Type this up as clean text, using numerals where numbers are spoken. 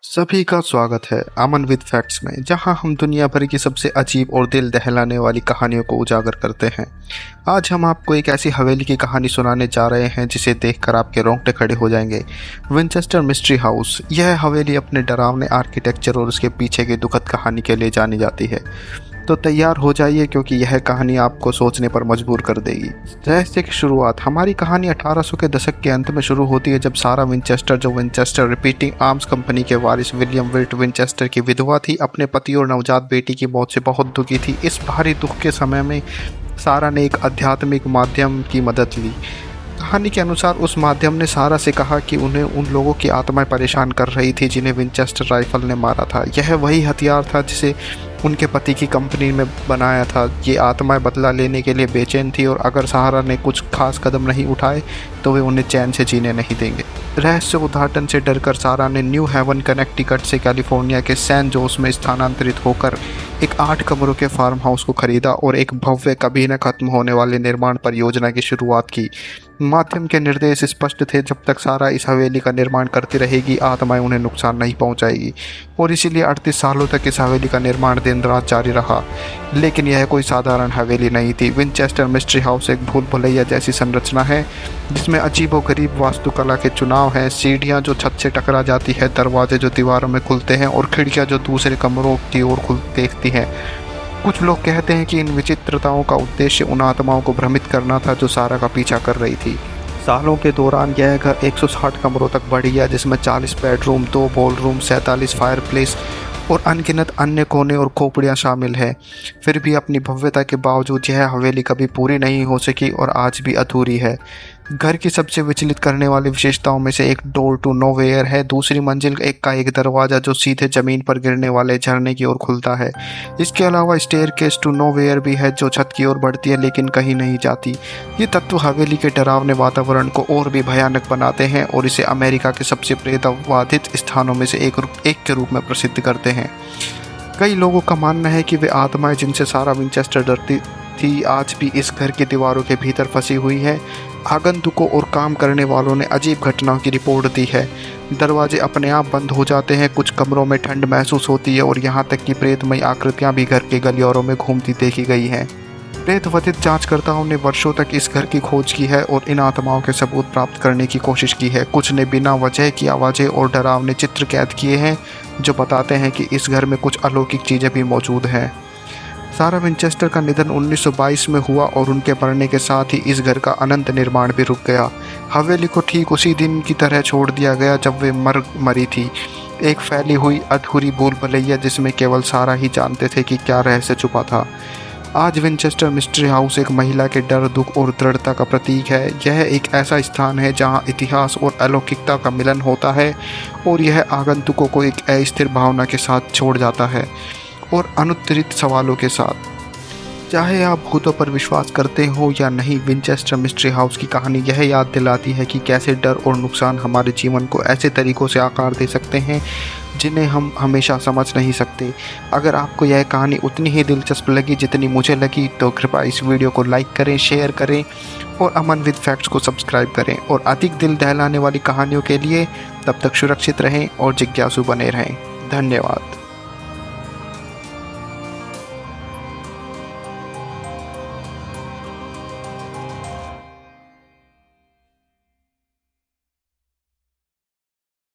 सभी का स्वागत है अमन विद फैक्ट्स में, जहां हम दुनिया भर की सबसे अजीब और दिल दहलाने वाली कहानियों को उजागर करते हैं। आज हम आपको एक ऐसी हवेली की कहानी सुनाने जा रहे हैं जिसे देखकर आपके रोंगटे खड़े हो जाएंगे। Winchester mystery house. यह हवेली अपने डरावने आर्किटेक्चर और उसके पीछे की दुखद कहानी के लिए जानी जाती है। तो तैयार हो जाइए, क्योंकि यह कहानी आपको सोचने पर मजबूर कर देगी। रहस्य की शुरुआत। हमारी कहानी 1800 के दशक के अंत में शुरू होती है, जब सारा विंचेस्टर, जो विंचेस्टर रिपीटिंग आर्म्स कंपनी के वारिस विलियम विल्ट विंचेस्टर की विधवा थी, अपने पति और नवजात बेटी की मौत से बहुत दुखी थी। इस भारी दुख के समय में सारा ने एक आध्यात्मिक माध्यम की मदद ली। कहानी के अनुसार उस माध्यम ने सारा से कहा कि उन्हें उन लोगों की आत्माएं परेशान कर रही थी जिन्हें विंचेस्टर राइफल ने मारा था। यह वही हथियार था जिसे उनके पति की कंपनी में बनाया था। ये आत्माएं बदला लेने के लिए बेचैन थी, और अगर सहारा ने कुछ खास कदम नहीं उठाए तो वे उन्हें चैन से जीने नहीं देंगे। रहस्य उद्घाटन से डरकर सारा ने न्यू हेवन कनेक्टिकट से कैलिफोर्निया के सैन जोस में स्थानांतरित होकर एक 8 कमरों के फार्म हाउस को खरीदा और एक भव्य, कभी न खत्म होने वाले निर्माण परियोजना की शुरुआत की। माध्यम के निर्देश स्पष्ट थे। जब तक सारा इस हवेली का निर्माण करती रहेगी, आत्माएं उन्हें नुकसान नहीं पहुंचाएगी, और इसीलिए 38 सालों तक इस हवेली का निर्माण दिन रात जारी रहा। लेकिन यह कोई साधारण हवेली नहीं थी। विंचेस्टर मिस्ट्री हाउस एक भूल भुलैया जैसी संरचना है, जिसमें अजीबोगरीब वास्तुकला के चुनाव हैं। सीढ़ियाँ जो छत से टकरा जाती है, दरवाजे जो दीवारों में खुलते हैं, और खिड़कियाँ जो दूसरे कमरों की ओर देखती हैं। कुछ लोग कहते हैं कि इन विचित्रताओं का उद्देश्य उन आत्माओं को भ्रमित करना था जो सारा का पीछा कर रही थी। सालों के दौरान यह घर 160 कमरों तक बढ़ गया, जिसमें 40 बेडरूम, 2 बॉलरूम, 47 फायरप्लेस और अनगिनत अन्य कोने और खोपड़ियाँ शामिल हैं। फिर भी अपनी भव्यता के बावजूद यह हवेली कभी पूरी नहीं हो सकी और आज भी अधूरी है। घर की सबसे विचलित करने वाली विशेषताओं में से एक डोर टू नोवेयर है। दूसरी मंजिल एक दरवाज़ा जो सीधे ज़मीन पर गिरने वाले झरने की ओर खुलता है। इसके अलावा स्टेयरकेस टू नोवेयर भी है, जो छत की ओर बढ़ती है लेकिन कहीं नहीं जाती। ये तत्व हवेली के डरावने वातावरण को और भी भयानक बनाते हैं और इसे अमेरिका के सबसे प्रेतवाधित स्थानों में से एक के रूप में प्रसिद्ध करते हैं। कई लोगों का मानना है कि वे आत्माएं जिनसे सारा विंचेस्टर डरती थी, आज भी इस घर की दीवारों के भीतर फंसी हुई है। आगंतुकों और काम करने वालों ने अजीब घटनाओं की रिपोर्ट दी है। दरवाजे अपने आप बंद हो जाते हैं, कुछ कमरों में ठंड महसूस होती है, और यहाँ तक कि प्रेतमयी आकृतियाँ भी घर के गलियारों में घूमती देखी गई हैं। प्रेतवधित जांचकर्ताओं ने वर्षों तक इस घर की खोज की है और इन आत्माओं के सबूत प्राप्त करने की कोशिश की है। कुछ ने बिना वजह की आवाज़ें और डरावने चित्र कैद किए हैं, जो बताते हैं कि इस घर में कुछ अलौकिक चीज़ें भी मौजूद हैं। सारा विंचेस्टर का निधन 1922 में हुआ, और उनके मरने के साथ ही इस घर का अनंत निर्माण भी रुक गया। हवेली को ठीक उसी दिन की तरह छोड़ दिया गया जब वे मरी थी। एक फैली हुई अधूरी भूल भुलैया जिसमें केवल सारा ही जानते थे कि क्या रहस्य छुपा था। आज विंचेस्टर मिस्ट्री हाउस एक महिला के डर, दुख और दृढ़ता का प्रतीक है। यह एक ऐसा स्थान है जहां इतिहास और अलौकिकता का मिलन होता है, और यह आगंतुकों को एक अस्थिर भावना के साथ छोड़ जाता है और अनुत्तरित सवालों के साथ। चाहे आप भूतों पर विश्वास करते हो या नहीं, विंचेस्टर मिस्ट्री हाउस की कहानी यह याद दिलाती है कि कैसे डर और नुकसान हमारे जीवन को ऐसे तरीक़ों से आकार दे सकते हैं जिन्हें हम हमेशा समझ नहीं सकते। अगर आपको यह कहानी उतनी ही दिलचस्प लगी जितनी मुझे लगी, तो कृपया इस वीडियो को लाइक करें, शेयर करें और अमन विद फैक्ट्स को सब्सक्राइब करें। और अधिक दिल दहलाने वाली कहानियों के लिए तब तक सुरक्षित रहें और जिज्ञासु बने रहें। धन्यवाद।